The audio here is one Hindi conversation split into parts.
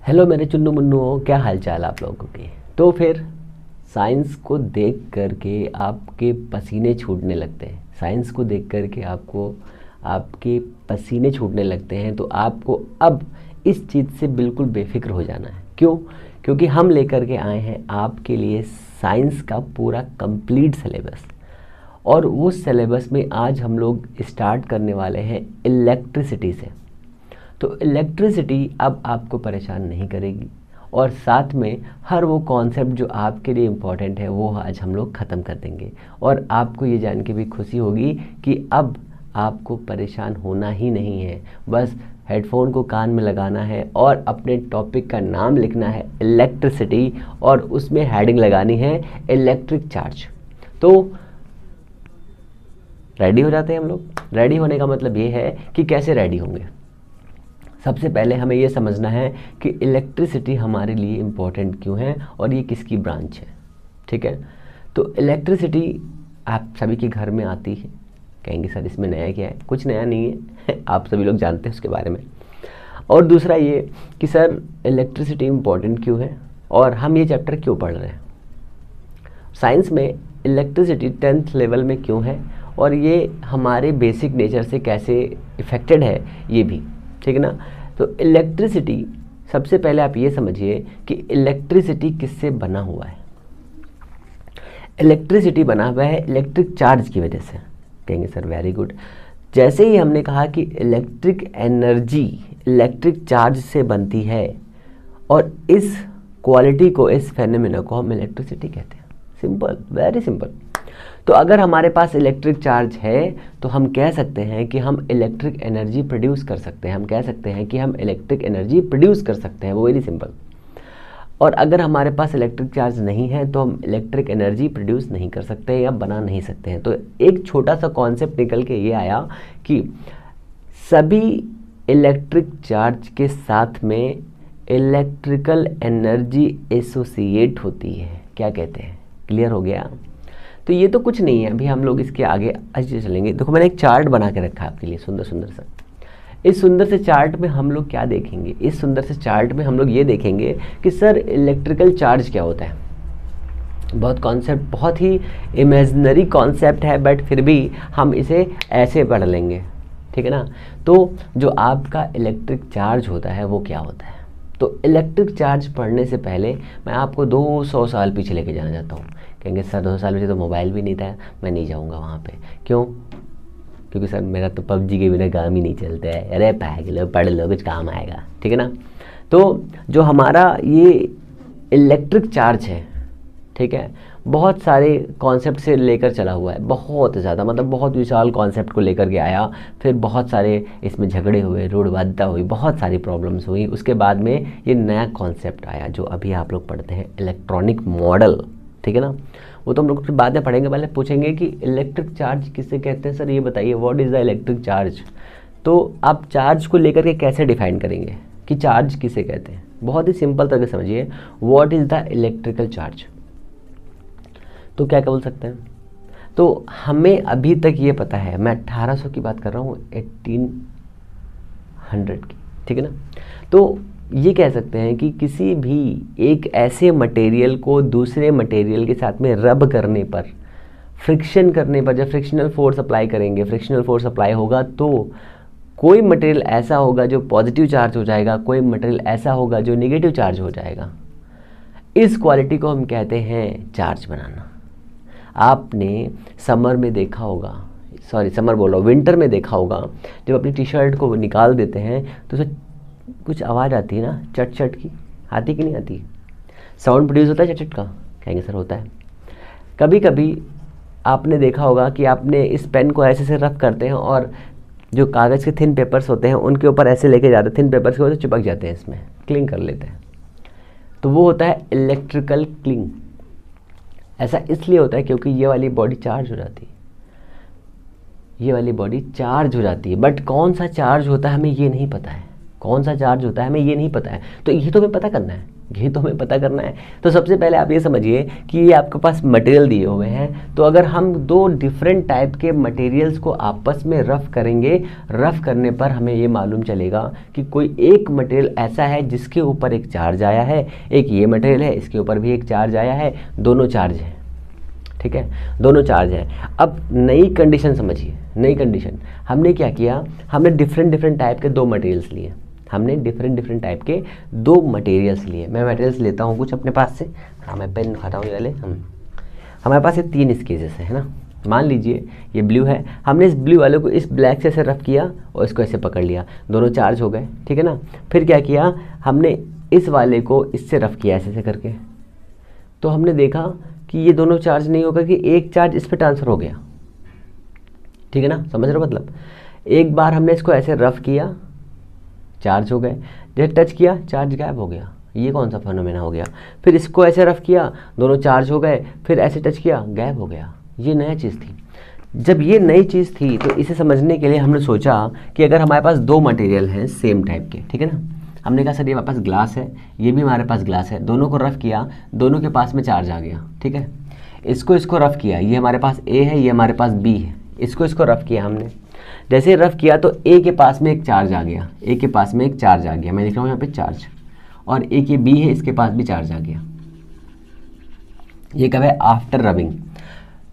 हेलो मेरे चुन्नू मुन्नुओं, क्या हाल चाल आप लोगों के। तो फिर साइंस को देख करके आपके पसीने छूटने लगते हैं। साइंस को देख करके आपके पसीने छूटने लगते हैं। तो आपको अब इस चीज़ से बिल्कुल बेफिक्र हो जाना है। क्यों? क्योंकि हम लेकर के आए हैं आपके लिए साइंस का पूरा कंप्लीट सिलेबस। और उस सिलेबस में आज हम लोग स्टार्ट करने वाले हैं इलेक्ट्रिसिटी से। तो इलेक्ट्रिसिटी अब आपको परेशान नहीं करेगी और साथ में हर वो कॉन्सेप्ट जो आपके लिए इम्पोर्टेंट है वो आज हम लोग ख़त्म कर देंगे। और आपको ये जान के भी खुशी होगी कि अब आपको परेशान होना ही नहीं है। बस हेडफोन को कान में लगाना है और अपने टॉपिक का नाम लिखना है इलेक्ट्रिसिटी, और उसमें हेडिंग लगानी है इलेक्ट्रिक चार्ज। तो रेडी हो जाते हैं हम लोग। रेडी होने का मतलब ये है कि कैसे रेडी होंगे। सबसे पहले हमें ये समझना है कि इलेक्ट्रिसिटी हमारे लिए इम्पोर्टेंट क्यों है और ये किसकी ब्रांच है। ठीक है, तो इलेक्ट्रिसिटी आप सभी के घर में आती है। कहेंगे सर इसमें नया क्या है? कुछ नया नहीं है आप सभी लोग जानते हैं उसके बारे में। और दूसरा ये कि सर इलेक्ट्रिसिटी इम्पोर्टेंट क्यों है और हम ये चैप्टर क्यों पढ़ रहे हैं। साइंस में इलेक्ट्रिसिटी 10th लेवल में क्यों है और ये हमारे बेसिक नेचर से कैसे इफेक्टेड है ये भी। ठीक है ना। तो इलेक्ट्रिसिटी, सबसे पहले आप ये समझिए कि इलेक्ट्रिसिटी किससे बना हुआ है। इलेक्ट्रिसिटी बना हुआ है इलेक्ट्रिक चार्ज की वजह से। कहेंगे सर वेरी गुड। जैसे ही हमने कहा कि इलेक्ट्रिक एनर्जी इलेक्ट्रिक चार्ज से बनती है और इस क्वालिटी को, इस फेनोमेना को हम इलेक्ट्रिसिटी कहते हैं। Simple, very simple. तो अगर हमारे पास इलेक्ट्रिक चार्ज है तो हम कह सकते हैं कि हम इलेक्ट्रिक एनर्जी प्रोड्यूस कर सकते हैं। हम कह सकते हैं कि हम इलेक्ट्रिक एनर्जी प्रोड्यूस कर सकते हैं। वो वेरी सिंपल। और अगर हमारे पास इलेक्ट्रिक चार्ज नहीं है तो हम इलेक्ट्रिक एनर्जी प्रोड्यूस नहीं कर सकते या बना नहीं सकते हैं। तो एक छोटा सा कॉन्सेप्ट निकल के ये आया कि सभी इलेक्ट्रिक चार्ज के साथ में इलेक्ट्रिकल एनर्जी एसोसिएट होती है। क्या कहते हैं? क्लियर हो गया? तो ये तो कुछ नहीं है, अभी हम लोग इसके आगे अच्छे चलेंगे। देखो मैंने एक चार्ट बना के रखा है आपके लिए, सुंदर सुंदर सा। इस सुंदर से चार्ट में हम लोग क्या देखेंगे? इस सुंदर से चार्ट में हम लोग ये देखेंगे कि सर इलेक्ट्रिकल चार्ज क्या होता है। बहुत ही इमेजिनरी कॉन्सेप्ट है, बट फिर भी हम इसे ऐसे पढ़ लेंगे। ठीक है ना। तो जो आपका इलेक्ट्रिक चार्ज होता है वो क्या होता है। तो इलेक्ट्रिक चार्ज पढ़ने से पहले मैं आपको 200 साल पीछे लेके जाना चाहता हूँ। कहेंगे सर 200 साल पीछे तो मोबाइल भी नहीं था, मैं नहीं जाऊँगा वहाँ पे। क्यों? क्योंकि सर मेरा तो पबजी के बिना काम ही नहीं चलता है। अरे पढ़ लो कुछ काम आएगा। ठीक है ना। तो जो हमारा ये इलेक्ट्रिक चार्ज है, ठीक है, बहुत सारे कॉन्सेप्ट से लेकर चला हुआ है। बहुत ज़्यादा, मतलब बहुत विशाल कॉन्सेप्ट को लेकर के आया। फिर बहुत सारे इसमें झगड़े हुए, रोड़बाधिता हुई, बहुत सारी प्रॉब्लम्स हुई। उसके बाद में ये नया कॉन्सेप्ट आया जो अभी आप लोग पढ़ते हैं, इलेक्ट्रॉनिक मॉडल। ठीक है ना। वो तो हम लोग फिर बाद में पढ़ेंगे। पहले पूछेंगे कि इलेक्ट्रिक चार्ज किसे कहते हैं। सर ये बताइए what is the electric charge. तो आप चार्ज को लेकर के कैसे डिफाइन करेंगे कि चार्ज किसे कहते हैं। बहुत ही सिंपल तरीके से समझिए, what is the electrical charge. तो क्या बोल सकते हैं। तो हमें अभी तक ये पता है, मैं 1800 की बात कर रहा हूँ, 1800 की। ठीक है ना। तो ये कह सकते हैं कि किसी भी एक ऐसे मटेरियल को दूसरे मटेरियल के साथ में रब करने पर, फ्रिक्शन करने पर, जब फ्रिक्शनल फोर्स अप्लाई करेंगे, फ्रिक्शनल फोर्स अप्लाई होगा तो कोई मटेरियल ऐसा होगा जो पॉजिटिव चार्ज हो जाएगा, कोई मटेरियल ऐसा होगा जो नेगेटिव चार्ज हो जाएगा। इस क्वालिटी को हम कहते हैं चार्ज बनाना। आपने समर में देखा होगा, समर बोल रहा हूँ, विंटर में देखा होगा, जब अपनी टी शर्ट को निकाल देते हैं तो उसे कुछ आवाज़ आती है ना, चट चट की। आती कि नहीं आती? साउंड प्रोड्यूस होता है चट चट का। कहेंगे सर होता है। कभी कभी आपने देखा होगा कि आपने इस पेन को ऐसे से रफ करते हैं और जो कागज़ के थिन पेपर्स होते हैं उनके ऊपर ऐसे लेके जाते हैं, थिन पेपर्स के ऊपर चिपक जाते हैं, इसमें क्लिंग कर लेते हैं। तो वो होता है इलेक्ट्रिकल क्लिंग। ऐसा इसलिए होता है क्योंकि ये वाली बॉडी चार्ज हो जाती है, ये वाली बॉडी चार्ज हो जाती है। बट कौन सा चार्ज होता है हमें ये नहीं पता है। कौन सा चार्ज होता है हमें ये नहीं पता है, तो ये तो हमें पता करना है, ये तो हमें पता करना है। तो सबसे पहले आप ये समझिए कि ये आपके पास मटेरियल दिए हुए हैं, तो अगर हम दो डिफरेंट टाइप के मटेरियल्स को आपस में रफ करेंगे, रफ करने पर हमें ये मालूम चलेगा कि कोई एक मटेरियल ऐसा है जिसके ऊपर एक चार्ज आया है, एक ये मटेरियल है इसके ऊपर भी एक चार्ज आया है, दोनों चार्ज हैं, ठीक है, दोनों चार्ज हैं। अब नई कंडीशन समझिए, नई कंडीशन हमने क्या किया, हमने डिफरेंट टाइप के दो मटेरियल्स लिए, हमने डिफरेंट टाइप के दो मटेरियल्स लिए। मैं मटेरियल्स लेता हूँ कुछ अपने पास से, हाँ मैं पेन खाता हूँ ये वाले। हमारे पास ये 3 स्केचेस है ना, मान लीजिए ये ब्लू है, हमने इस ब्लू वाले को इस ब्लैक से ऐसे रफ किया और इसको ऐसे पकड़ लिया, दोनों चार्ज हो गए, ठीक है ना। फिर क्या किया, हमने इस वाले को इससे रफ किया ऐसे करके, तो हमने देखा कि ये दोनों चार्ज नहीं होकर कि एक चार्ज इस पर ट्रांसफ़र हो गया, ठीक है ना, समझ रहे हो मतलब। एक बार हमने इसको ऐसे रफ किया, चार्ज हो गए, जब टच किया चार्ज गायब हो गया, ये कौन सा फेनोमेना हो गया। फिर इसको ऐसे रफ किया, दोनों चार्ज हो गए, फिर ऐसे टच किया, गायब हो गया, ये नया चीज़ थी। जब ये नई चीज़ थी तो इसे समझने के लिए हमने सोचा कि अगर हमारे पास दो मटेरियल हैं सेम टाइप के, ठीक है ना, हमने कहा सर ये हमारे पास ग्लास है, ये भी हमारे पास ग्लास है, दोनों को रफ किया, दोनों के पास में चार्ज आ गया, ठीक है। इसको रफ किया, ये हमारे पास ए है, ये हमारे पास बी है, इसको रफ किया हमने, जैसे रफ किया तो ए के पास में एक चार्ज आ गया, ए के पास में एक चार्ज आ गया, मैं लिख रहा हूँ यहाँ पे चार्ज, और ए के बी है, इसके पास भी चार्ज आ गया। ये कब है, आफ्टर रबिंग।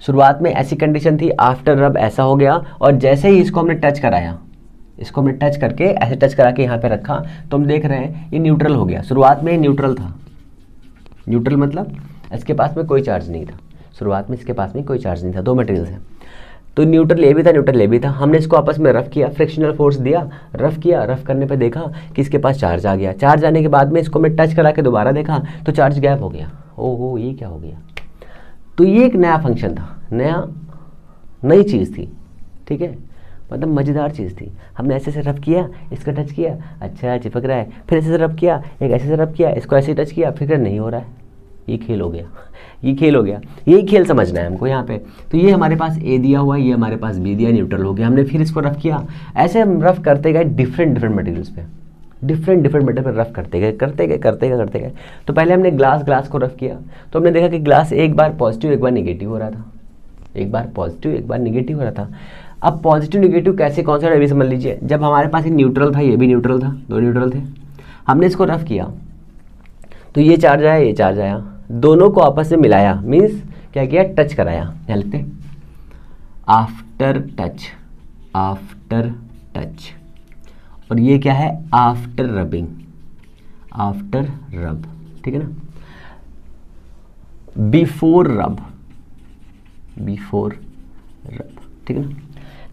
शुरुआत में ऐसी कंडीशन थी, आफ्टर रब ऐसा हो गया, और जैसे ही इसको हमने टच कराया, इसको हमने टच करके ऐसे टच करा के यहाँ पे रखा, तो हम देख रहे हैं ये न्यूट्रल हो गया। शुरुआत में ये न्यूट्रल था, न्यूट्रल मतलब इसके पास में कोई चार्ज नहीं था, शुरुआत में इसके पास में कोई चार्ज नहीं था, दो मटेरियल्स हैं, तो न्यूट्रल ए भी था, न्यूट्रल ए भी था। हमने इसको आपस में रफ किया, फ्रिक्शनल फोर्स दिया, रफ किया, रफ करने पे देखा कि इसके पास चार्ज आ गया, चार्ज आने के बाद में इसको मैं टच करा के दोबारा देखा तो चार्ज गायब हो गया। ओहो ये क्या हो गया, तो ये एक नया फंक्शन था, नई चीज़ थी, ठीक है, मतलब मज़ेदार चीज़ थी। हमने ऐसे से रफ किया, इसका टच किया, अच्छा चिपक रहा है, फिर ऐसे से रफ किया, एक ऐसे से रफ किया, इसको ऐसे टच किया, फिर नहीं हो रहा है, ये खेल हो गया, ये खेल हो गया, यही खेल समझना है हमको यहाँ पे। तो ये हमारे पास ए दिया हुआ है, ये हमारे पास बी दिया, न्यूट्रल हो गया, हमने फिर इसको रफ किया, ऐसे हम रफ करते गए डिफरेंट मटेरियल्स पे, डिफरेंट मटेरियल पर रफ करते गए। तो पहले हमने ग्लास को रफ किया, तो हमने देखा कि ग्लास एक बार पॉजिटिव एक बार निगेटिव हो रहा था, एक बार पॉजिटिव एक बार निगेटिव हो रहा था। अब पॉजिटिव निगेटिव कैसे कौन सा है, समझ लीजिए। जब हमारे पास एक न्यूट्रल था, ये भी न्यूट्रल था, दो न्यूट्रल थे, हमने इसको रफ किया तो ये चार्ज आया, ये चार्ज आया, दोनों को आपस में मिलाया, मीन्स क्या किया, टच कराया, यहाँ लिखते हैं आफ्टर टच, और ये क्या है, आफ्टर रबिंग, आफ्टर रब, ठीक है ना, बिफोर रब, ठीक है ना।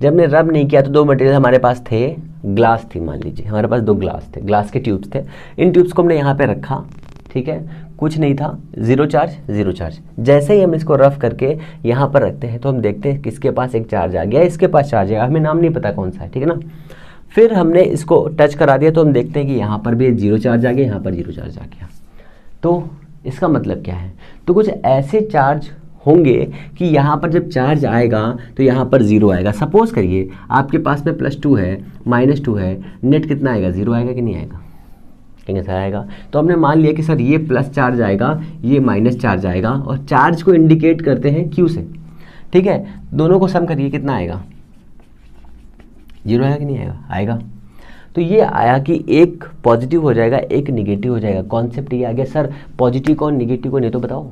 जब हमने रब नहीं किया तो दो मटेरियल हमारे पास थे, ग्लास थी, मान लीजिए हमारे पास दो ग्लास थे, ग्लास के ट्यूब्स थे, इन ट्यूब्स को हमने यहाँ पे रखा, ठीक है, कुछ नहीं था, जीरो चार्ज। जैसे ही हम इसको रफ करके यहाँ पर रखते हैं तो हम देखते हैं किसके पास एक चार्ज आ गया, इसके पास चार्ज आया, हमें नाम नहीं पता कौन सा है, ठीक है ना। फिर हमने इसको टच करा दिया तो हम देखते हैं कि यहाँ पर भी जीरो चार्ज आ गया, यहाँ पर जीरो चार्ज आ गया। तो इसका मतलब क्या है, तो कुछ ऐसे चार्ज होंगे कि यहाँ पर जब चार्ज आएगा तो यहाँ पर जीरो आएगा। सपोज करिए आपके पास में +2 है, -2 है, नेट कितना आएगा, जीरो आएगा कि नहीं आएगा, कहेंगे सर आएगा। तो हमने मान लिया कि सर ये प्लस चार्ज आएगा, ये माइनस चार्ज आएगा, और चार्ज को इंडिकेट करते हैं Q से, ठीक है। दोनों को सम करिए, कितना आएगा, जीरो आएगा कि नहीं आएगा, आएगा। तो ये आया कि एक पॉजिटिव हो जाएगा, एक निगेटिव हो जाएगा। कॉन्सेप्ट ये आ गया। सर पॉजिटिव कौन निगेटिव कौन, ये तो बताओ,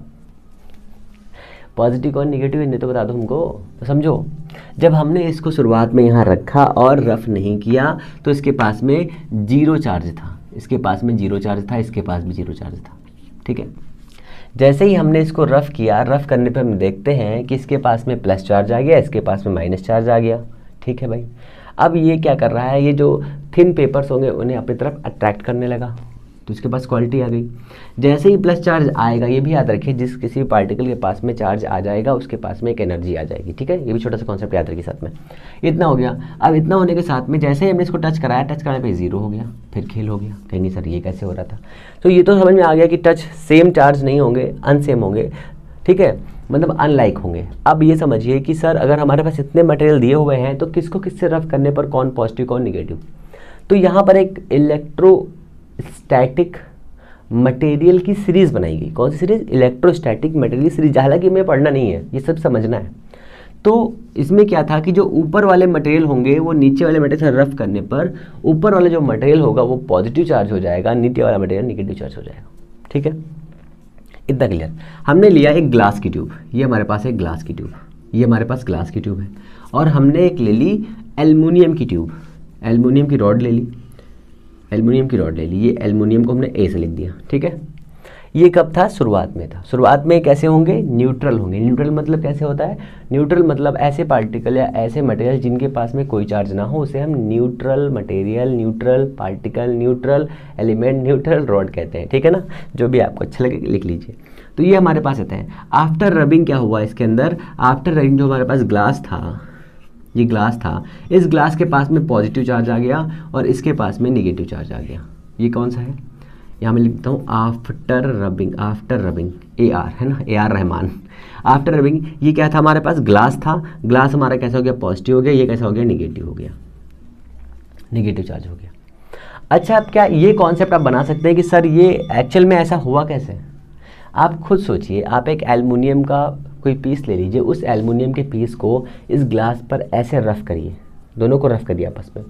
पॉजिटिव कौन निगेटिव है, नहीं तो बता दो हमको। तो समझो, जब हमने इसको शुरुआत में यहाँ रखा और रफ नहीं किया तो इसके पास में जीरो चार्ज था, इसके पास में जीरो चार्ज था, इसके पास भी जीरो चार्ज था, ठीक है। जैसे ही हमने इसको रफ किया, रफ करने पे हम देखते हैं कि इसके पास में प्लस चार्ज आ गया, इसके पास में माइनस चार्ज आ गया, ठीक है भाई। अब ये क्या कर रहा है, ये जो थिन पेपर्स होंगे उन्हें अपनी तरफ अट्रैक्ट करने लगा, तो इसके पास क्वालिटी आ गई। जैसे ही प्लस चार्ज आएगा, ये भी याद रखिए, जिस किसी भी पार्टिकल के पास में चार्ज आ जाएगा उसके पास में एक एनर्जी आ जाएगी, ठीक है। ये भी छोटा सा कॉन्सेप्ट याद रखिए साथ में। इतना हो गया। अब इतना होने के साथ में जैसे ही हमने इसको टच कराया, टच कराने पे जीरो हो गया, फिर खेल हो गया। कहेंगे सर ये कैसे हो रहा था, तो ये तो समझ में आ गया कि टच सेम चार्ज नहीं होंगे, अनसेम होंगे, ठीक है, मतलब अनलाइक होंगे। अब ये समझिए कि सर अगर हमारे पास इतने मटेरियल दिए हुए हैं तो किसको किससे रफ करने पर कौन पॉजिटिव कौन निगेटिव, तो यहाँ पर एक इलेक्ट्रोस्टैटिक मटेरियल की सीरीज बनाई गई। कौन सी सीरीज? Electrostatic material series. हालांकि मैं पढ़ना नहीं है, ये सब समझना है। तो इसमें क्या था कि जो ऊपर वाले मटेरियल होंगे वो नीचे वाले मटेरियल से रफ करने पर ऊपर वाला जो मटेरियल होगा वो पॉजिटिव चार्ज हो जाएगा, नीचे वाला मटेरियल नेगेटिव चार्ज हो जाएगा। ठीक है, इतना क्लियर। हमने लिया एक ग्लास की ट्यूब, ये हमारे पास है ग्लास की ट्यूब, ये हमारे पास ग्लास की ट्यूब है, और हमने एक ले ली एल्युमिनियम की ट्यूब, एल्युमिनियम की रॉड ले ली, एल्युमिनियम की रॉड ले ली। ये एल्युमिनियम को हमने ए से लिख दिया। ठीक है, ये कब था? शुरुआत में था। शुरुआत में कैसे होंगे? न्यूट्रल होंगे। न्यूट्रल मतलब कैसे होता है? न्यूट्रल मतलब ऐसे पार्टिकल या ऐसे मटेरियल जिनके पास में कोई चार्ज ना हो, उसे हम neutral material, neutral particle, neutral element, neutral rod कहते हैं। ठीक है ना, जो भी आपको अच्छा लगे लिख लीजिए। तो ये हमारे पास आता है। आफ्टर रबिंग क्या हुआ इसके अंदर? आफ्टर रबिंग जो हमारे पास ग्लास था, ये ग्लास था, इस ग्लास के पास में पॉजिटिव चार्ज आ गया और इसके पास में नेगेटिव चार्ज आ गया। ये कौन सा है? यहाँ मैं लिखता हूँ after rubbing, after rubbing, AR है ना, AR रहमान। आफ्टर रबिंग ये क्या था? हमारे पास ग्लास था, ग्लास हमारा कैसा हो गया? पॉजिटिव हो गया। ये कैसा हो गया? नेगेटिव हो गया, नेगेटिव चार्ज हो गया। अच्छा, अब क्या ये कॉन्सेप्ट आप बना सकते हैं कि सर ये एक्चुअल में ऐसा हुआ कैसे? आप खुद सोचिए, आप एक एल्युमिनियम का कोई पीस ले लीजिए, उस एल्युमिनियम के पीस को इस ग्लास पर ऐसे रफ करिए, दोनों को रफ करिए आपस में,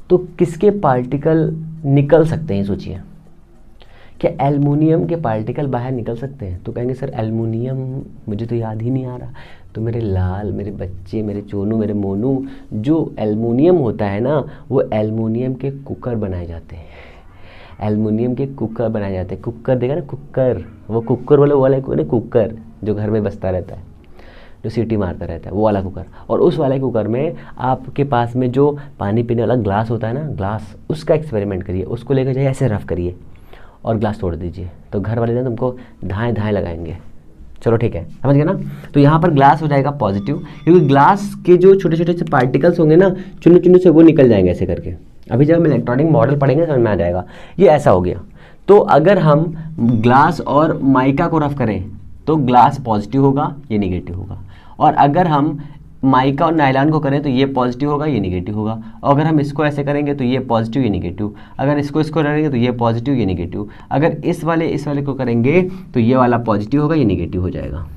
तो किसके पार्टिकल निकल सकते हैं? सोचिए, क्या एल्युमिनियम के पार्टिकल बाहर निकल सकते हैं? तो कहेंगे सर एल्युमिनियम मुझे तो याद ही नहीं आ रहा। तो मेरे लाल, मेरे बच्चे, मेरे चोनू, मेरे मोनू, जो एल्युमिनियम होता है ना, वो एल्युमिनियम के कुकर बनाए जाते हैं, एल्युमिनियम के कुकर बनाए जाते हैं। कुकर देखा ना, कुकर, वो कुकर वाला कुकर जो घर में बसता रहता है, जो सीटी मारता रहता है, वो वाला कुकर। और उस वाले कुकर में आपके पास में जो पानी पीने वाला ग्लास होता है ना, ग्लास, उसका एक्सपेरिमेंट करिए, उसको लेकर जाइए, ऐसे रफ करिए और ग्लास तोड़ दीजिए, तो घर वाले ना तुमको धाएँ धाएँ लगाएंगे। चलो ठीक है, समझ गए ना। तो यहाँ पर ग्लास हो जाएगा पॉजिटिव, क्योंकि ग्लास के जो छोटे छोटे से पार्टिकल्स होंगे ना, चुन्नू चुन्नू से, वो निकल जाएंगे ऐसे करके। अभी जब हम इलेक्ट्रॉनिक मॉडल पढ़ेंगे समझ में आ जाएगा। ये ऐसा हो गया। तो अगर हम ग्लास और माइका को रफ करें तो ग्लास पॉजिटिव होगा, ये निगेटिव होगा। और अगर हम माइका और नायलॉन को करें तो ये पॉजिटिव होगा, ये निगेटिव होगा। और अगर हम इसको ऐसे करेंगे तो ये पॉजिटिव, ये निगेटिव। अगर इसको करेंगे तो ये पॉजिटिव, ये निगेटिव। अगर इस वाले को करेंगे तो ये वाला पॉजिटिव होगा, ये निगेटिव हो जाएगा।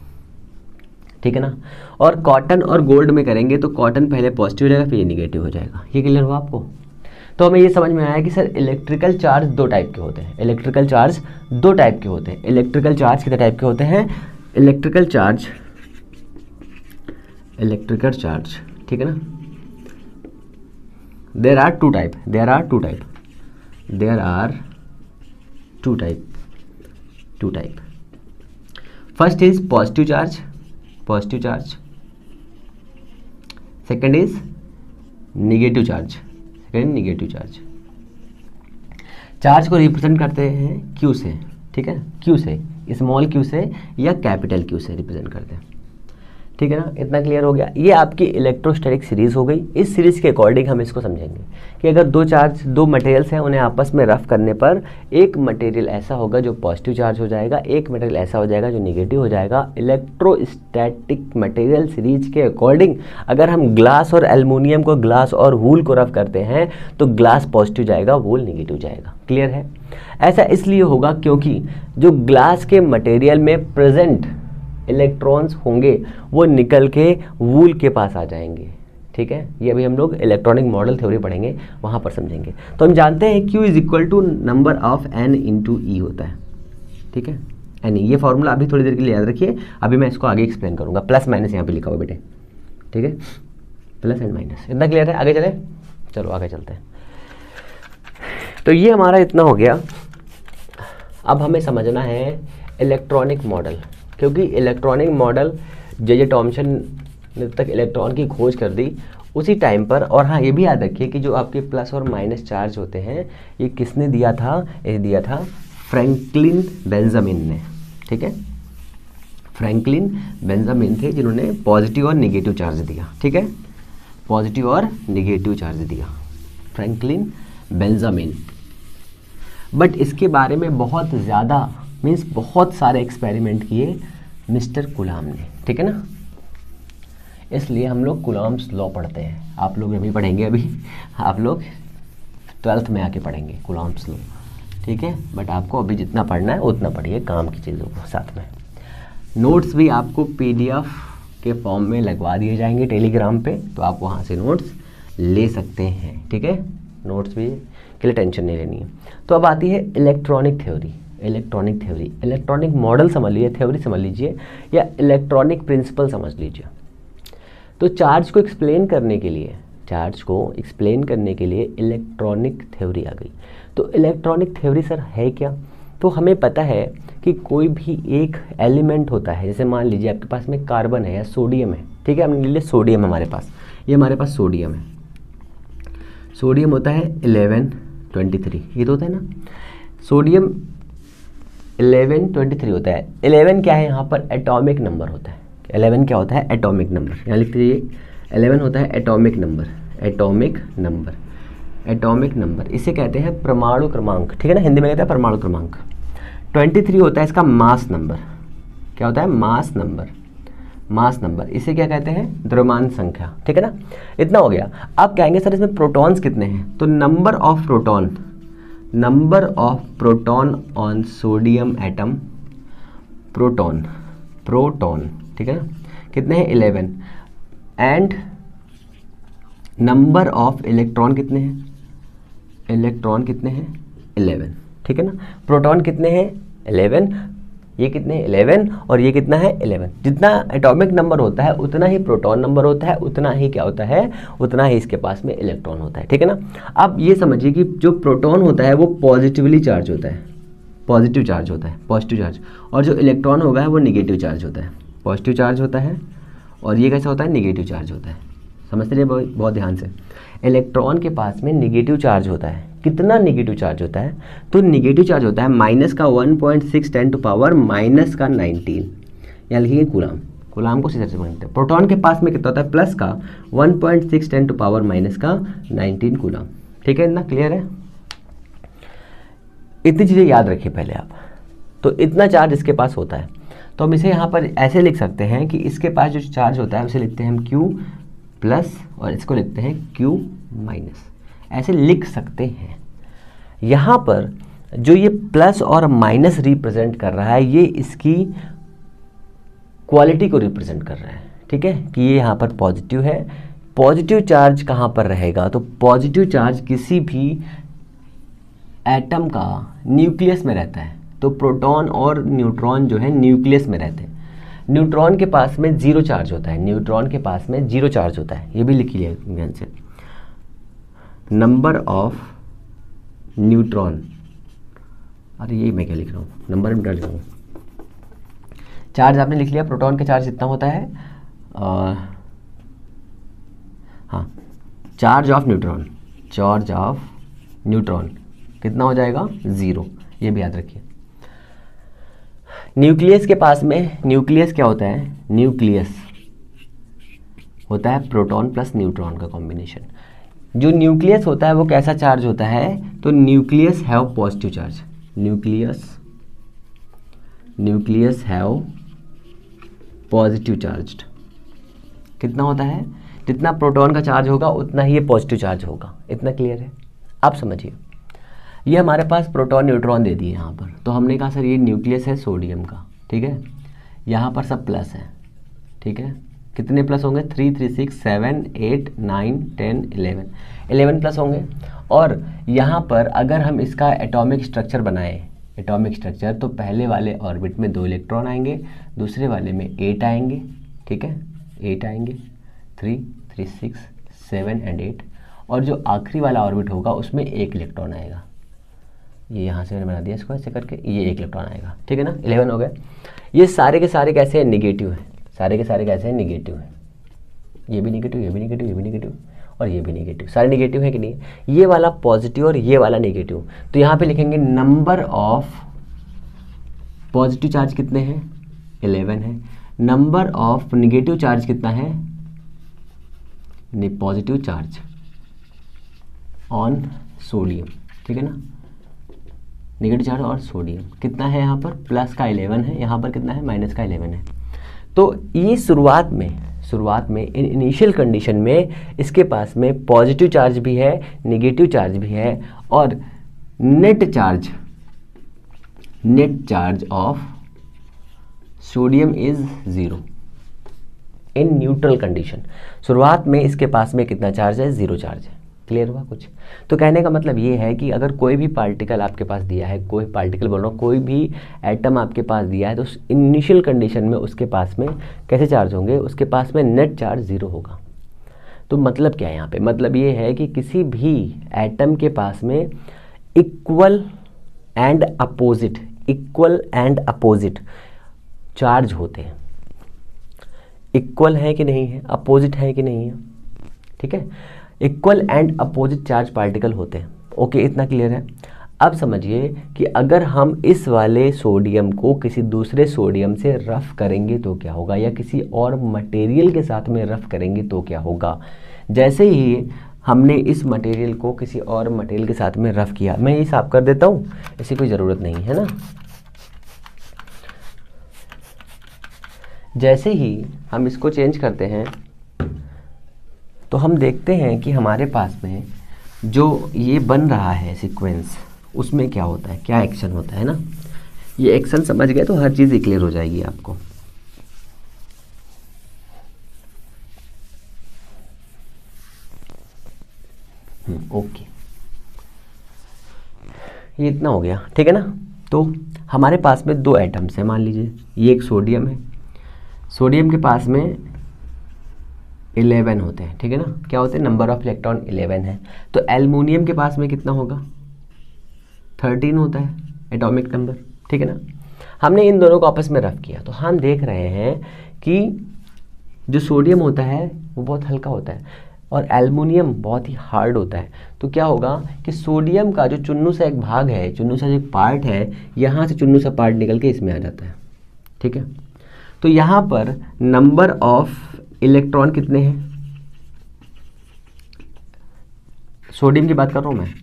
ठीक है ना। और कॉटन और गोल्ड में करेंगे तो कॉटन पहले पॉजिटिव हो जाएगा, फिर ये निगेटिव हो जाएगा। ये क्लियर हुआ आपको? तो हमें ये समझ में आया कि सर इलेक्ट्रिकल चार्ज दो टाइप के होते हैं। इलेक्ट्रिकल चार्ज दो टाइप के होते हैं। इलेक्ट्रिकल चार्ज कितने टाइप के होते हैं? इलेक्ट्रिकल चार्ज, इलेक्ट्रिकल चार्ज, ठीक है ना। There are two type, there are two type, there are two type, two type. First is positive charge, positive charge. Second is negative charge, second negative charge. Charge को रिप्रेजेंट करते हैं क्यू से, ठीक है, क्यू से, स्मॉल क्यू से या कैपिटल क्यू से रिप्रेजेंट करते हैं। ठीक है ना, इतना क्लियर हो गया। ये आपकी इलेक्ट्रोस्टैटिक सीरीज हो गई। इस सीरीज के अकॉर्डिंग हम इसको समझेंगे कि अगर दो मटेरियल्स हैं, उन्हें आपस में रफ करने पर एक मटेरियल ऐसा होगा जो पॉजिटिव चार्ज हो जाएगा, एक मटेरियल ऐसा हो जाएगा जो नेगेटिव हो जाएगा। इलेक्ट्रोस्टैटिक मटेरियल सीरीज के अकॉर्डिंग अगर हम ग्लास और एल्युमिनियम को, ग्लास और वूल को रफ करते हैं तो ग्लास पॉजिटिव जाएगा, वूल नेगेटिव जाएगा। क्लियर है? ऐसा इसलिए होगा क्योंकि जो ग्लास के मटेरियल में प्रेजेंट इलेक्ट्रॉन्स होंगे वो निकल के वूल के पास आ जाएंगे। ठीक है, ये अभी हम लोग इलेक्ट्रॉनिक मॉडल थ्योरी पढ़ेंगे, वहाँ पर समझेंगे। तो हम जानते हैं Q is equal to number of N into E होता है। ठीक है, N, ये फॉर्मूला अभी थोड़ी देर के लिए याद रखिए, अभी मैं इसको आगे एक्सप्लेन करूँगा। प्लस माइनस यहाँ पे लिखा हुआ बेटे, ठीक है, प्लस एंड माइनस। इतना क्लियर है? आगे चले, चलो आगे चलते हैं। तो ये हमारा इतना हो गया। अब हमें समझना है इलेक्ट्रॉनिक मॉडल, क्योंकि इलेक्ट्रॉनिक मॉडल जे टॉमसन ने तक इलेक्ट्रॉन की खोज कर दी उसी टाइम पर। और हाँ, ये भी याद रखिए कि जो आपके प्लस और माइनस चार्ज होते हैं ये किसने दिया था? ये दिया था फ्रैंकलिन बेंजामिन ने। ठीक है, फ्रैंकलिन बेंजामिन थे जिन्होंने पॉजिटिव और नेगेटिव चार्ज दिया। ठीक है, पॉजिटिव और नेगेटिव चार्ज दिया, फ्रैंकलिन बेंजामिन। बट इसके बारे में बहुत ज़्यादा मीन्स बहुत सारे एक्सपेरिमेंट किए मिस्टर कूलाम ने। ठीक है ना, इसलिए हम लोग कूलाम्स लॉ पढ़ते हैं। आप लोग अभी पढ़ेंगे, अभी आप लोग 12th में आके पढ़ेंगे कूलॉम्स लॉ, ठीक है। बट आपको अभी जितना पढ़ना है उतना पढ़िए, काम की चीज़ों को साथ में। नोट्स भी आपको PDF के फॉर्म में लगवा दिए जाएंगे टेलीग्राम पे, तो आप वहाँ से नोट्स ले सकते हैं, ठीक है। नोट्स भी के लिए टेंशन नहीं लेनी है। तो अब आती है इलेक्ट्रॉनिक थ्योरी। इलेक्ट्रॉनिक मॉडल समझ लीजिए, थ्योरी समझ लीजिए, या इलेक्ट्रॉनिक प्रिंसिपल समझ लीजिए। तो चार्ज को एक्सप्लेन करने के लिए इलेक्ट्रॉनिक थ्योरी आ गई। तो इलेक्ट्रॉनिक थ्योरी सर है क्या? तो हमें पता है कि कोई भी एक एलिमेंट होता है, जैसे मान लीजिए आपके पास में कार्बन है या सोडियम है, ठीक है, हमने ले लिया सोडियम हमारे पास, ये हमारे पास सोडियम है। सोडियम होता है 1123, ये तो होता है ना, सोडियम 1123 होता है। 11 क्या है यहाँ पर? एटॉमिक नंबर होता है। 11 क्या होता है? Atomic number. यहाँ लिख लीजिए 11 होता है एटॉमिक नंबर, इसे कहते हैं परमाणु क्रमांक, ठीक है ना, हिंदी में कहते हैं परमाणु क्रमांक। 23 होता है इसका मास नंबर। क्या होता है? मास नंबर, इसे क्या कहते हैं? द्रव्यमान संख्या, ठीक है ना। इतना हो गया। अब कहेंगे सर इसमें प्रोटॉन्स कितने हैं? तो number of proton on sodium atom, proton, ठीक है ना, कितने हैं? 11। एंड नंबर ऑफ इलेक्ट्रॉन कितने हैं? 11, ठीक है ना। प्रोटॉन कितने हैं? 11, ये कितने हैं? 11, और ये कितना है? 11। जितना एटॉमिक नंबर होता है उतना ही प्रोटॉन नंबर होता है, उतना ही क्या होता है? उतना ही इसके पास में इलेक्ट्रॉन होता है, ठीक है ना। अब ये समझिए कि जो प्रोटॉन होता है वो पॉजिटिव चार्ज होता है, पॉजिटिव चार्ज, और जो इलेक्ट्रॉन होगा है वो निगेटिव चार्ज होता है। पॉजिटिव चार्ज होता है और ये कैसा होता है? निगेटिव चार्ज होता है। समझते रहिए बहुत ध्यान से। इलेक्ट्रॉन के पास में निगेटिव चार्ज होता है। कितना निगेटिव चार्ज होता है? तो निगेटिव चार्ज होता है -1.6 × 10⁻⁹ यहाँ लिखिए कूलाम को सीधे से बनते हैं। प्रोटॉन के पास में कितना होता है? प्लस का 1.6 × 10⁻⁻19 कूलाम, ठीक है। इतना क्लियर है? इतनी चीज़ें याद रखिए पहले आप। तो इतना चार्ज इसके पास होता है, तो हम इसे यहाँ पर ऐसे लिख सकते हैं कि इसके पास जो चार्ज होता है उसे लिखते हैं हम Q प्लस, और इसको लिखते हैं Q माइनस, ऐसे लिख सकते हैं। यहाँ पर जो ये प्लस और माइनस रिप्रेजेंट कर रहा है, ये इसकी क्वालिटी को रिप्रेजेंट कर रहा है, ठीक है, कि ये यहाँ पर पॉजिटिव है। पॉजिटिव चार्ज कहाँ पर रहेगा? तो पॉजिटिव चार्ज किसी भी एटम का न्यूक्लियस में रहता है। तो प्रोटॉन और न्यूट्रॉन जो है न्यूक्लियस में रहते हैं। न्यूट्रॉन के पास में 0 चार्ज होता है, ये भी लिख लिया ध्यान से। नंबर ऑफ न्यूट्रॉन, अरे ये मैं क्या लिख रहा हूँ, नंबर में लिख रहा हूँ। चार्ज आपने लिख लिया, प्रोटॉन का चार्ज इतना होता है, हाँ, चार्ज ऑफ न्यूट्रॉन कितना हो जाएगा? 0, ये भी याद रखिए। न्यूक्लियस के पास में, न्यूक्लियस क्या होता है? न्यूक्लियस होता है प्रोटॉन प्लस न्यूट्रॉन का कॉम्बिनेशन। जो न्यूक्लियस होता है वो कैसा चार्ज होता है? तो nucleus have positive charge, nucleus have positive charge. कितना होता है? जितना प्रोटॉन का चार्ज होगा उतना ही ये पॉजिटिव चार्ज होगा। इतना क्लियर है? आप समझिए, ये हमारे पास प्रोटॉन न्यूट्रॉन दे दिए यहाँ पर, तो हमने कहा सर ये न्यूक्लियस है सोडियम का, ठीक है। यहाँ पर सब प्लस है, ठीक है। कितने प्लस होंगे? 3, 3, 6, 7, 8, 9, 10, 11 प्लस होंगे। और यहाँ पर अगर हम इसका एटॉमिक स्ट्रक्चर बनाएं, तो पहले वाले ऑर्बिट में 2 इलेक्ट्रॉन आएंगे, दूसरे वाले में 8 आएंगे, ठीक है, 8 आएंगे, 3, 3, 6, 7 एंड 8, और जो आखिरी वाला ऑर्बिट होगा उसमें 1 इलेक्ट्रॉन आएगा। ये यहाँ से मैंने बना दिया इसको ऐसे करके, ये 1 इलेक्ट्रॉन आएगा, ठीक है ना। 11 हो गए। ये सारे के सारे कैसे हैं? निगेटिव है। ये भी निगेटिव, ये भी निगेटिव, ये भी निगेटिव, और ये भी निगेटिव। सारे निगेटिव है कि नहीं? ये वाला पॉजिटिव और ये वाला निगेटिव। तो यहाँ पे लिखेंगे नंबर ऑफ पॉजिटिव चार्ज कितने हैं? 11 है। नंबर ऑफ निगेटिव चार्ज कितना है? पॉजिटिव चार्ज ऑन सोडियम, ठीक है ना। नेगेटिव चार्ज और सोडियम कितना है? यहाँ पर प्लस का 11 है, यहाँ पर कितना है? माइनस का 11 है। तो ये शुरुआत शुरुआत में इन इनिशियल कंडीशन में इसके पास में पॉजिटिव चार्ज भी है, नेगेटिव चार्ज भी है, और net charge of sodium is 0 in neutral condition. शुरुआत में इसके पास में कितना चार्ज है? 0 चार्ज है। क्लियर हुआ कुछ? तो कहने का मतलब ये है कि अगर कोई भी पार्टिकल आपके पास दिया है, कोई पार्टिकल बोल रहा हूँ, कोई भी एटम आपके पास दिया है, तो इनिशियल कंडीशन में उसके पास में कैसे चार्ज होंगे? उसके पास में नेट चार्ज 0 होगा। तो मतलब क्या है यहाँ पे? मतलब ये है कि किसी भी एटम के पास में इक्वल एंड अपोजिट चार्ज होते हैं। इक्वल है कि नहीं है, अपोजिट है कि नहीं है, ठीक है, equal and opposite charge particle होते हैं। ओके, इतना क्लियर है। अब समझिए कि अगर हम इस वाले सोडियम को किसी दूसरे सोडियम से रफ करेंगे तो क्या होगा, या किसी और मटेरियल के साथ में रफ करेंगे तो क्या होगा। जैसे ही हमने इस मटेरियल को किसी और मटेरियल के साथ में रफ किया, मैं ये साफ कर देता हूँ, इसकी कोई ज़रूरत नहीं है ना। जैसे ही हम इसको चेंज करते हैं तो हम देखते हैं कि हमारे पास में जो ये बन रहा है सीक्वेंस, उसमें क्या होता है, क्या एक्शन होता है ना। ये एक्शन समझ गए तो हर चीज़ क्लियर हो जाएगी आपको। ओके, ये इतना हो गया, ठीक है ना। तो हमारे पास में 2 एटम्स हैं, मान लीजिए ये एक सोडियम है, सोडियम के पास में 11 होते हैं, ठीक है ना। क्या होते हैं? नंबर ऑफ इलेक्ट्रॉन 11 है। तो एल्युमिनियम के पास में कितना होगा? 13 होता है एटॉमिक नंबर, ठीक है ना। हमने इन दोनों को आपस में रफ किया तो हम देख रहे हैं कि जो सोडियम होता है वो बहुत हल्का होता है और एल्युमिनियम बहुत ही हार्ड होता है। तो क्या होगा कि सोडियम का जो चुन्नू सा एक भाग है, चुन्नू सा जो पार्ट है, यहाँ से चुन्नू सा पार्ट निकल के इसमें आ जाता है, ठीक है। तो यहाँ पर नंबर ऑफ इलेक्ट्रॉन कितने हैं? सोडियम की बात कर रहा हूँ मैं।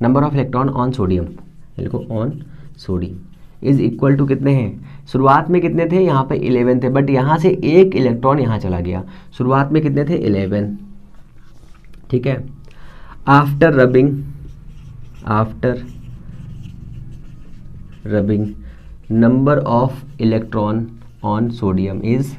Number of electron on sodium, लिखो on sodium is equal to कितने हैं? शुरुआत में कितने थे? यहाँ पे 11 थे, बट यहाँ से एक इलेक्ट्रॉन यहाँ चला गया। शुरुआत में कितने थे? 11, ठीक है। After rubbing number of electron on sodium is,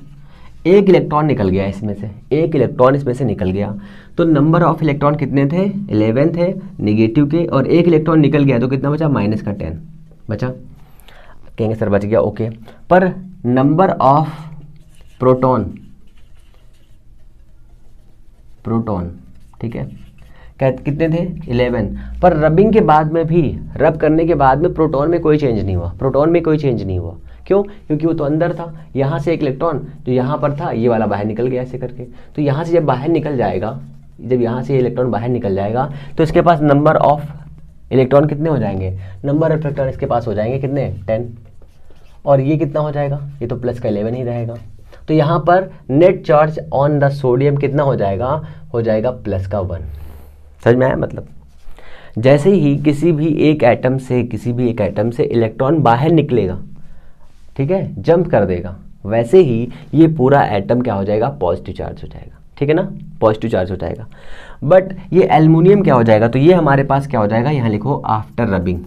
एक इलेक्ट्रॉन निकल गया इसमें से, एक इलेक्ट्रॉन इसमें से निकल गया। तो नंबर ऑफ इलेक्ट्रॉन कितने थे? 11 थे नेगेटिव के, और एक इलेक्ट्रॉन निकल गया तो कितना बचा? -10 बचा। कहेंगे सर बच गया, ओके, पर नंबर ऑफ प्रोटॉन, ठीक है, कितने थे? 11। पर रबिंग के बाद में भी, रब करने के बाद में प्रोटॉन में कोई चेंज नहीं हुआ। क्यों? क्योंकि वो तो अंदर था। यहाँ से एक इलेक्ट्रॉन जो यहाँ पर था, ये वाला बाहर निकल गया ऐसे करके। तो यहाँ से जब बाहर निकल जाएगा, जब यहाँ से इलेक्ट्रॉन बाहर निकल जाएगा तो इसके पास नंबर ऑफ इलेक्ट्रॉन कितने हो जाएंगे? नंबर ऑफ इलेक्ट्रॉन इसके पास हो जाएंगे कितने? 10। और ये कितना हो जाएगा? ये तो प्लस का 11 ही रहेगा। तो यहाँ पर net charge on the sodium कितना हो जाएगा? हो जाएगा प्लस का 1। समझ में आया? मतलब जैसे ही किसी भी एक एटम से इलेक्ट्रॉन बाहर निकलेगा, ठीक है, जंप कर देगा, वैसे ही ये पूरा एटम क्या हो जाएगा? पॉजिटिव चार्ज हो जाएगा, ठीक है ना, पॉजिटिव चार्ज हो जाएगा। बट ये एल्युमिनियम क्या हो जाएगा? तो ये हमारे पास क्या हो जाएगा? यहाँ लिखो आफ्टर रबिंग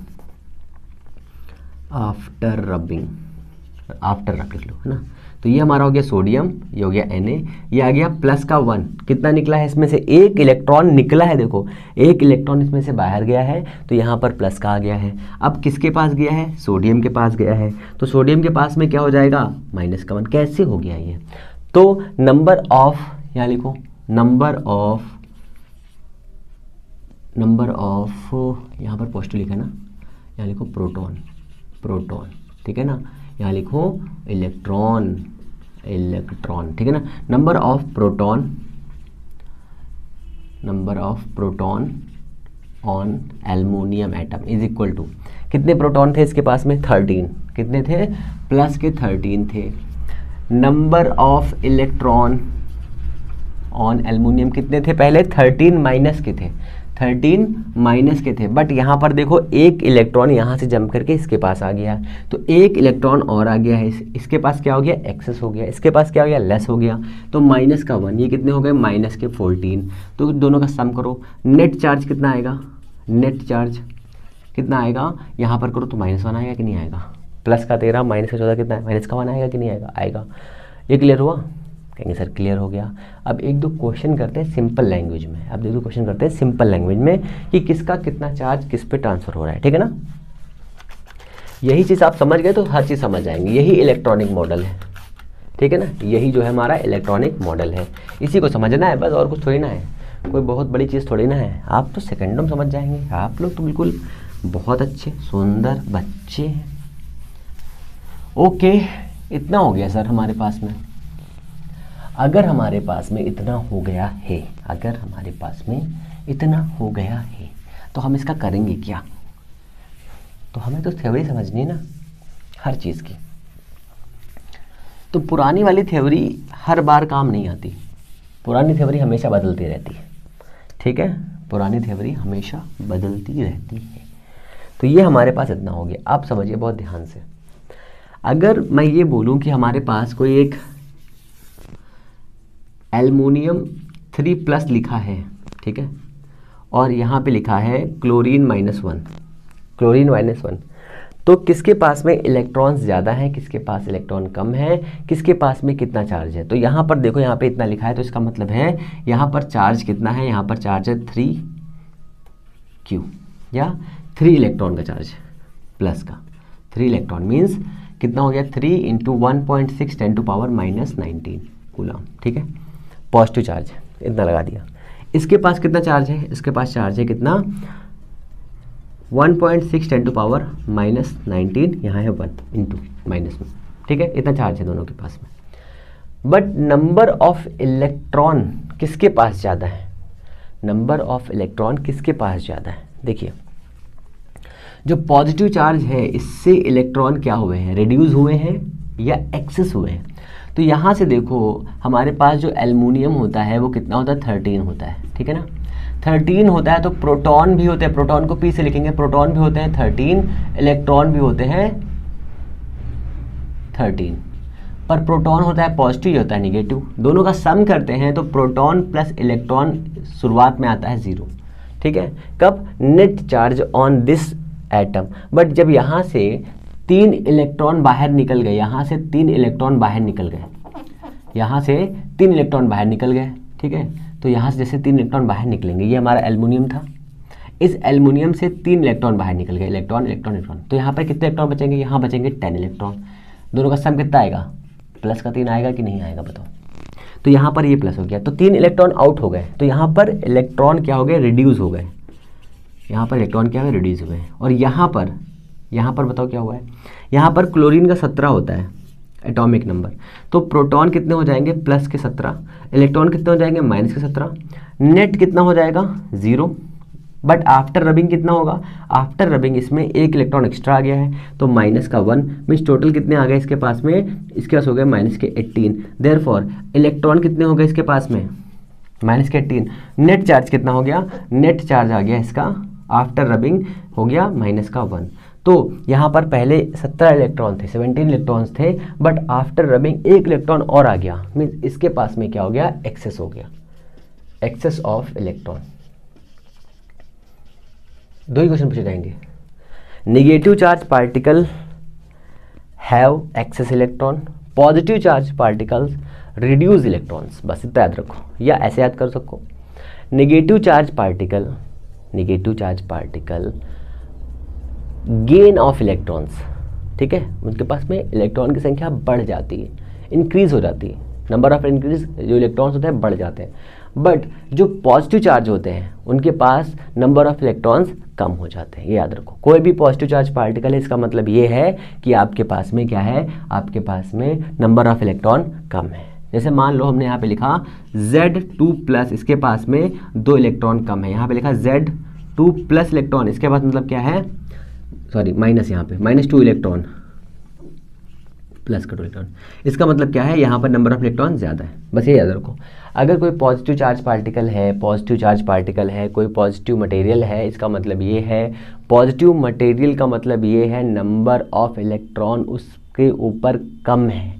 लिख लो, है ना। तो ये हमारा हो गया सोडियम, ये हो गया Na, ये आ गया प्लस का 1। कितना निकला है इसमें से? एक इलेक्ट्रॉन निकला है, देखो एक इलेक्ट्रॉन इसमें से बाहर गया है, तो यहाँ पर प्लस का आ गया है। अब किसके पास गया है? सोडियम के पास गया है। तो सोडियम के पास में क्या हो जाएगा? -1। कैसे हो गया ये? तो नंबर ऑफ, यहाँ लिखो नंबर ऑफ, यहाँ पर पॉजिटिव लिखा है ना, यहाँ लिखो प्रोटॉन, ठीक है ना, यहाँ लिखो इलेक्ट्रॉन, ठीक है ना। Number of proton on aluminium atom is equal to, कितने प्रोटॉन थे इसके पास में? 13। कितने थे? प्लस के 13 थे। Number of electron on aluminium कितने थे? पहले 13 माइनस के थे, 13 माइनस के थे, बट यहाँ पर देखो एक इलेक्ट्रॉन यहाँ से जंप करके इसके पास आ गया, तो एक इलेक्ट्रॉन और आ गया है, इसके पास क्या हो गया, एक्सेस हो गया, इसके पास क्या हो गया, लेस हो गया, तो माइनस का 1, ये कितने हो गए, माइनस के 14। तो दोनों का सम करो, नेट चार्ज कितना आएगा, नेट चार्ज कितना आएगा, यहाँ पर करो तो -1 आएगा कि नहीं आएगा, प्लस का 13 माइनस का 14 कितना है, माइनस का 1 आएगा कि नहीं आएगा, आएगा। ये क्लियर हुआ, कहेंगे सर क्लियर हो गया। अब एक दो क्वेश्चन करते हैं सिंपल लैंग्वेज में, अब एक दो क्वेश्चन करते हैं सिंपल लैंग्वेज में कि किसका कितना चार्ज किस पे ट्रांसफर हो रहा है, ठीक है ना। यही चीज़ आप समझ गए तो हर चीज़ समझ जाएंगे, यही इलेक्ट्रॉनिक मॉडल है, ठीक है ना, यही जो है हमारा इलेक्ट्रॉनिक मॉडल है, इसी को समझना है बस, और कुछ थोड़ी ना है, कोई बहुत बड़ी चीज़ थोड़ी ना है, आप तो सेकेंडों में समझ जाएंगे, आप लोग तो बिल्कुल बहुत अच्छे सुंदर बच्चे हैं। ओके, इतना हो गया सर हमारे पास में। अगर हमारे पास में इतना हो गया है, अगर हमारे पास में इतना हो गया है तो हम इसका करेंगे क्या, तो हमें तो थ्योरी समझनी है ना हर चीज़ की। तो पुरानी वाली थ्योरी हर बार काम नहीं आती, पुरानी थ्योरी हमेशा बदलती रहती है, ठीक है, पुरानी थ्योरी हमेशा बदलती रहती है। तो ये हमारे पास इतना हो गया, आप समझिए बहुत ध्यान से। अगर मैं ये बोलूँ कि हमारे पास कोई एक एल्युमिनियम 3+ लिखा है, ठीक है, और यहाँ पे लिखा है क्लोरीन -1, क्लोरीन -1, तो किसके पास में इलेक्ट्रॉन्स ज़्यादा हैं, किसके पास इलेक्ट्रॉन कम है, किसके पास में कितना चार्ज है। तो यहाँ पर देखो, यहाँ पे इतना लिखा है, तो इसका मतलब है यहाँ पर चार्ज कितना है, यहाँ पर चार्ज है 3Q, या 3 इलेक्ट्रॉन का चार्ज प्लस का, 3 इलेक्ट्रॉन मीन्स कितना हो गया, 3 × 1.6 × 10⁻19 कूलम, ठीक है, पॉजिटिव चार्ज इतना लगा दिया। इसके पास कितना चार्ज है, इसके पास चार्ज है कितना, 1.6 × 10⁻19, यहाँ है 1 × -1, ठीक है, इतना चार्ज है दोनों के पास में। बट नंबर ऑफ इलेक्ट्रॉन किसके पास ज़्यादा है, नंबर ऑफ इलेक्ट्रॉन किसके पास ज़्यादा है। देखिए, जो पॉजिटिव चार्ज है इससे इलेक्ट्रॉन क्या हुए हैं, रिड्यूस हुए हैं या एक्सेस हुए हैं। तो यहाँ से देखो, हमारे पास जो एल्युमिनियम होता है वो कितना होता है, 13 होता है, ठीक है ना, 13 होता है। तो प्रोटॉन भी होते हैं, प्रोटॉन को P से लिखेंगे, प्रोटॉन भी होते हैं 13, इलेक्ट्रॉन भी होते हैं 13, पर प्रोटॉन होता है पॉजिटिव, ये होता है निगेटिव, दोनों का सम करते हैं तो प्रोटॉन प्लस इलेक्ट्रॉन शुरुआत में आता है 0, ठीक है। कब, net charge on this atom, but जब यहाँ से 3 इलेक्ट्रॉन बाहर निकल गए, यहाँ से 3 इलेक्ट्रॉन बाहर निकल गए, यहाँ से 3 इलेक्ट्रॉन बाहर निकल गए, ठीक है, तो यहाँ से जैसे 3 इलेक्ट्रॉन बाहर निकलेंगे, ये हमारा एल्युमिनियम था, इस एल्युमिनियम से 3 इलेक्ट्रॉन बाहर निकल गए, इलेक्ट्रॉन इलेक्ट्रॉन इलेक्ट्रॉन, तो यहाँ पर कितने इलेक्ट्रॉन बचेंगे, यहाँ बचेंगे 10 इलेक्ट्रॉन, दोनों का सम कितना आएगा, प्लस का 3 आएगा कि नहीं आएगा बताओ। तो यहाँ पर ये प्लस हो गया, तो 3 इलेक्ट्रॉन आउट हो गए, तो यहाँ पर इलेक्ट्रॉन क्या हो गए, रिड्यूस हो गए, यहाँ पर इलेक्ट्रॉन क्या है, रिड्यूस हुए। और यहाँ पर बताओ क्या हुआ है, यहाँ पर क्लोरीन का 17 होता है एटॉमिक नंबर, तो प्रोटॉन कितने हो जाएंगे, प्लस के 17, इलेक्ट्रॉन कितने हो जाएंगे, माइनस के 17, नेट कितना हो जाएगा 0, बट आफ्टर रबिंग कितना होगा, आफ्टर रबिंग इसमें एक इलेक्ट्रॉन एक्स्ट्रा आ गया है, तो माइनस का 1 मीन्स टोटल कितने आ गए इसके पास में, इसके पास हो गए माइनस के 18, देयरफॉर इलेक्ट्रॉन कितने हो गए इसके पास में, माइनस के 18, नेट चार्ज कितना हो गया, नेट चार्ज आ गया इसका आफ्टर रबिंग हो गया माइनस का 1। तो यहाँ पर पहले 17 इलेक्ट्रॉन थे, 17 इलेक्ट्रॉन्स थे, बट आफ्टर रबिंग एक इलेक्ट्रॉन और आ गया, मीन्स इसके पास में क्या हो गया, एक्सेस हो गया, एक्सेस ऑफ इलेक्ट्रॉन। 2 ही क्वेश्चन पूछे जाएंगे, negative charge particle have excess electron, positive charge particles reduce electrons, बस इतना याद रखो, या ऐसे याद कर सको, negative charge particle gain of electrons, ठीक है, उनके पास में इलेक्ट्रॉन की संख्या बढ़ जाती है, इंक्रीज हो जाती है, नंबर ऑफ इंक्रीज, जो इलेक्ट्रॉन्स होते हैं बढ़ जाते हैं, बट जो पॉजिटिव चार्ज होते हैं उनके पास नंबर ऑफ इलेक्ट्रॉन्स कम हो जाते हैं, ये याद रखो। कोई भी पॉजिटिव चार्ज पार्टिकल है, इसका मतलब ये है कि आपके पास में क्या है, आपके पास में नंबर ऑफ इलेक्ट्रॉन कम है। जैसे मान लो हमने यहाँ पे लिखा Z2+, इसके पास में 2 इलेक्ट्रॉन कम है, यहाँ पे लिखा Z2+ इलेक्ट्रॉन, इसके पास मतलब क्या है, सॉरी माइनस, यहाँ पे -2 इलेक्ट्रॉन, प्लस का 2 इलेक्ट्रॉन। इसका मतलब क्या है, यहाँ पर नंबर ऑफ इलेक्ट्रॉन ज़्यादा है, बस ये याद रखो। अगर कोई पॉजिटिव चार्ज पार्टिकल है, कोई पॉजिटिव मटेरियल है, इसका मतलब ये है, पॉजिटिव मटेरियल का मतलब ये है नंबर ऑफ इलेक्ट्रॉन उसके ऊपर कम है,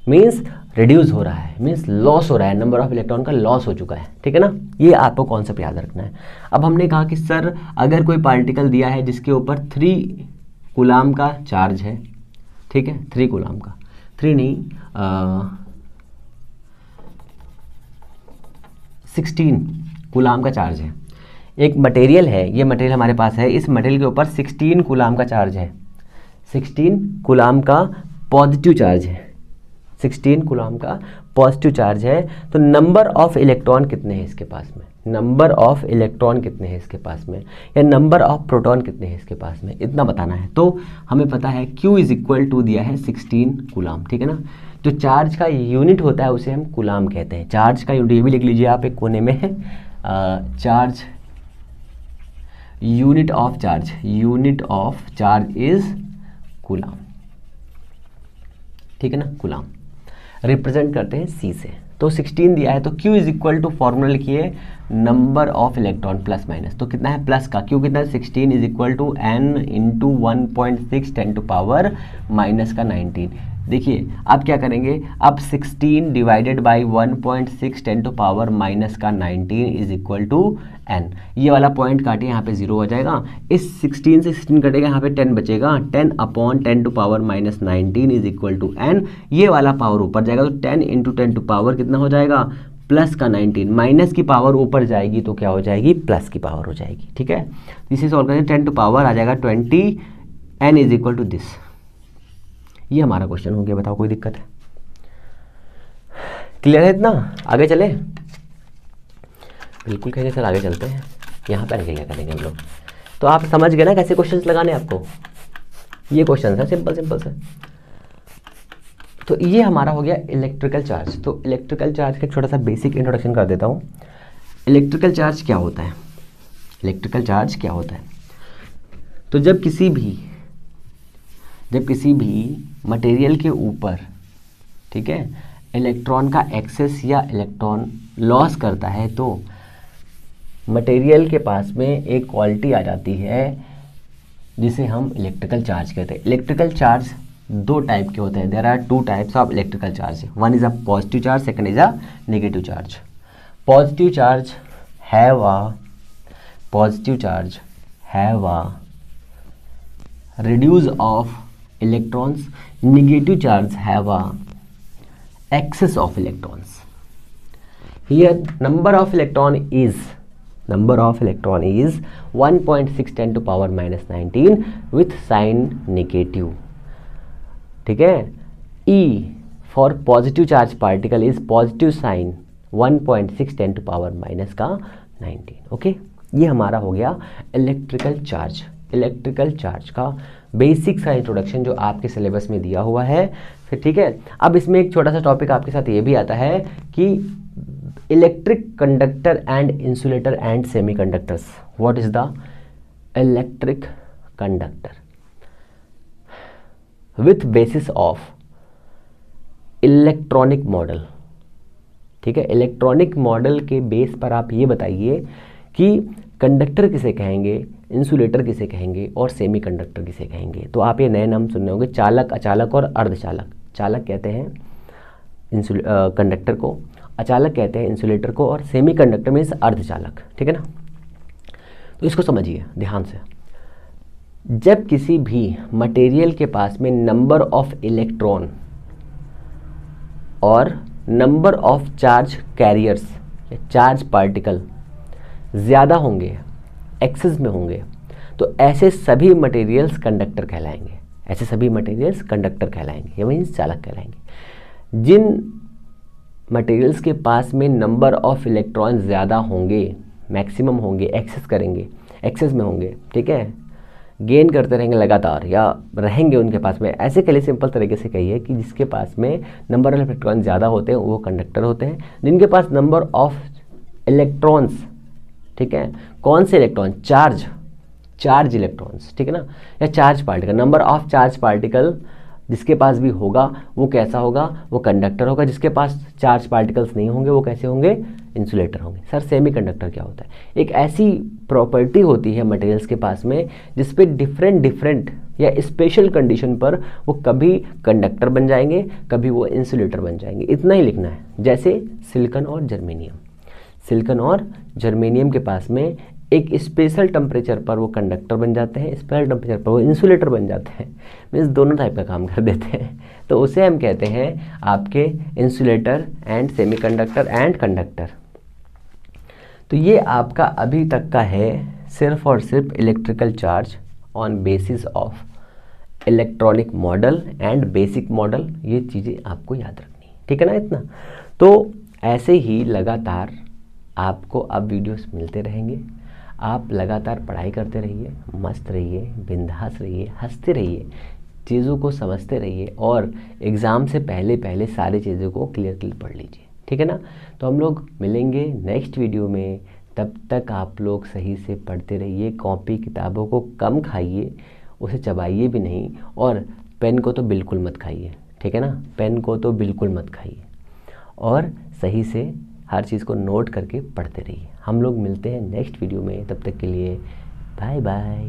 मीन्स रिड्यूस हो रहा है, मीन्स लॉस हो रहा है, नंबर ऑफ इलेक्ट्रॉन का लॉस हो चुका है, ठीक है ना। ये आपको कॉन्सेप्ट याद रखना है। अब हमने कहा कि सर अगर कोई पार्टिकल दिया है जिसके ऊपर 3 कूलाम का चार्ज है, ठीक है, 3 कूलाम का, 3 नहीं 16 कूलाम का चार्ज है। एक मटेरियल है, ये मटेरियल हमारे पास है, इस मटेरियल के ऊपर 16 कूलाम का चार्ज है, 16 कूलाम का पॉजिटिव चार्ज है, 16 कूलाम का पॉजिटिव चार्ज है। तो नंबर ऑफ इलेक्ट्रॉन कितने हैं इसके पास में, नंबर ऑफ इलेक्ट्रॉन कितने हैं इसके पास में, या नंबर ऑफ प्रोटॉन कितने हैं इसके पास में, इतना बताना है। तो हमें पता है Q इज इक्वल टू दिया है 16 कूलाम, ठीक है ना। जो चार्ज का यूनिट होता है उसे हम कूलाम कहते हैं। चार्ज का यूनिट ये भी लिख लीजिए आप एक कोने में, charge unit of charge is coulomb, ठीक है ना, कूलाम रिप्रेजेंट करते हैं C से। तो 16 दिया है, तो Q is equal to formula लिखिए number of electron plus minus, तो कितना है प्लस का, Q कितना है 16 is equal to n into 1.6 10 to power minus का 19। देखिए अब क्या करेंगे, अब 16 divided by 1.6 10 to power minus का 19 इज इक्वल टू n। ये वाला पॉइंट काटिए, यहाँ पे 0 हो जाएगा, इस 16 से 16 कटेगा, यहाँ पे 10 बचेगा, 10 upon 10 to power minus 19 is equal to n। ये वाला पावर ऊपर जाएगा, तो 10 इंटू 10 टू पावर कितना हो जाएगा, प्लस का 19। माइनस की पावर ऊपर जाएगी तो क्या हो जाएगी, प्लस की पावर हो जाएगी, ठीक है। इसे सॉल्व करें, 10 टू पावर आ जाएगा 20, n is equal to this. ये हमारा क्वेश्चन हो गया, बताओ कोई दिक्कत है, क्लियर है इतना, आगे चले, बिल्कुल कहेंगे सर आगे चलते हैं, यहाँ पर क्या करेंगे हम लोग। तो आप समझ गए ना कैसे क्वेश्चंस लगाने आपको, ये क्वेश्चन है सिंपल सिंपल से। तो ये हमारा हो गया इलेक्ट्रिकल चार्ज। तो इलेक्ट्रिकल चार्ज का एक छोटा सा बेसिक इंट्रोडक्शन कर देता हूँ। इलेक्ट्रिकल चार्ज क्या होता है, इलेक्ट्रिकल चार्ज क्या होता है, तो जब किसी भी मटेरियल के ऊपर, ठीक है, इलेक्ट्रॉन का एक्सेस या इलेक्ट्रॉन लॉस करता है, तो मटेरियल के पास में एक क्वालिटी आ जाती है जिसे हम इलेक्ट्रिकल चार्ज कहते हैं। इलेक्ट्रिकल चार्ज 2 टाइप के होते हैं, there are 2 types of electrical charge, one is a positive charge, second is a negative charge. Positive charge have a reduce of electrons, negative charge have a excess of electrons. Here number of electron is 1.6 10 to power minus 19 with sign negative, ठीक है। E for positive charge particle is positive sign 1.6 10 to power minus का 19, ओके। ये हमारा हो गया इलेक्ट्रिकल चार्ज। इलेक्ट्रिकल चार्ज का बेसिक सा इंट्रोडक्शन जो आपके सिलेबस में दिया हुआ है, फिर ठीक है। अब इसमें एक छोटा सा टॉपिक आपके साथ ये भी आता है कि electric conductor and insulator and semiconductors. What is the electric conductor with basis of electronic model, ठीक है। इलेक्ट्रॉनिक मॉडल के बेस पर आप ये बताइए कि कंडक्टर किसे कहेंगे, इंसुलेटर किसे कहेंगे और सेमीकंडक्टर किसे कहेंगे। तो आप ये नए नाम सुनने होंगे, चालक, अचालक और अर्धचालक। चालक कहते हैं कंडक्टर को, अचालक कहते हैं इंसुलेटर को, और सेमीकंडक्टर मीन्स अर्धचालक, ठीक है ना। तो इसको समझिए ध्यान से। जब किसी भी मटेरियल के पास में नंबर ऑफ इलेक्ट्रॉन और नंबर ऑफ चार्ज कैरियर्स या चार्ज पार्टिकल ज़्यादा होंगे, एक्सेस में होंगे, तो ऐसे सभी मटेरियल्स कंडक्टर कहलाएंगे, ऐसे सभी मटेरियल्स कंडक्टर कहलाएंगे, ये मीन्स चालक कहलाएंगे। जिन मटेरियल्स के पास में नंबर ऑफ इलेक्ट्रॉन ज़्यादा होंगे, मैक्सिमम होंगे, एक्सेस करेंगे, एक्सेस में होंगे, ठीक है, गेन करते रहेंगे लगातार या रहेंगे उनके पास में, ऐसे के लिए सिंपल तरीके से कहिए कि जिसके पास में नंबर ऑफ इलेक्ट्रॉन ज़्यादा होते हैं वो कंडक्टर होते हैं। जिनके पास नंबर ऑफ इलेक्ट्रॉन्स, ठीक है, कौन से इलेक्ट्रॉन, चार्ज इलेक्ट्रॉन्स, ठीक है ना, या charge particle, number of charge particle जिसके पास भी होगा वो कैसा होगा, वो कंडक्टर होगा। जिसके पास चार्ज पार्टिकल्स नहीं होंगे वो कैसे होंगे, इंसुलेटर होंगे। सर सेमीकंडक्टर क्या होता है? एक ऐसी प्रॉपर्टी होती है मटेरियल्स के पास में जिस पे डिफरेंट या स्पेशल कंडीशन पर वो कभी कंडक्टर बन जाएंगे, कभी वो इंसुलेटर बन जाएंगे। इतना ही लिखना है। जैसे सिलिकॉन और जर्मेनियम, सिलिकॉन और जर्मेनियम के पास में एक स्पेशल टेम्परेचर पर वो कंडक्टर बन जाते हैं, स्पेशल टेम्परेचर पर वो इंसुलेटर बन जाते हैं। मीन्स दोनों टाइप का काम कर देते हैं। तो उसे हम कहते हैं आपके insulator and semiconductor and conductor. तो ये आपका अभी तक का है सिर्फ और सिर्फ electrical charge on basis of electronic model and basic model. ये चीज़ें आपको याद रखनी है, ठीक है ना इतना। तो ऐसे ही लगातार आपको अब वीडियोस मिलते रहेंगे। आप लगातार पढ़ाई करते रहिए, मस्त रहिए, बिंदास रहिए, हंसते रहिए, चीज़ों को समझते रहिए और एग्ज़ाम से पहले पहले सारी चीज़ों को क्लियर पढ़ लीजिए, ठीक है ना। तो हम लोग मिलेंगे नेक्स्ट वीडियो में। तब तक आप लोग सही से पढ़ते रहिए, कॉपी किताबों को कम खाइए, उसे चबाइए भी नहीं, और पेन को तो बिल्कुल मत खाइए, ठीक है ना। पेन को तो बिल्कुल मत खाइए और सही से हर चीज़ को नोट करके पढ़ते रहिए। हम लोग मिलते हैं नेक्स्ट वीडियो में, तब तक के लिए बाय बाय।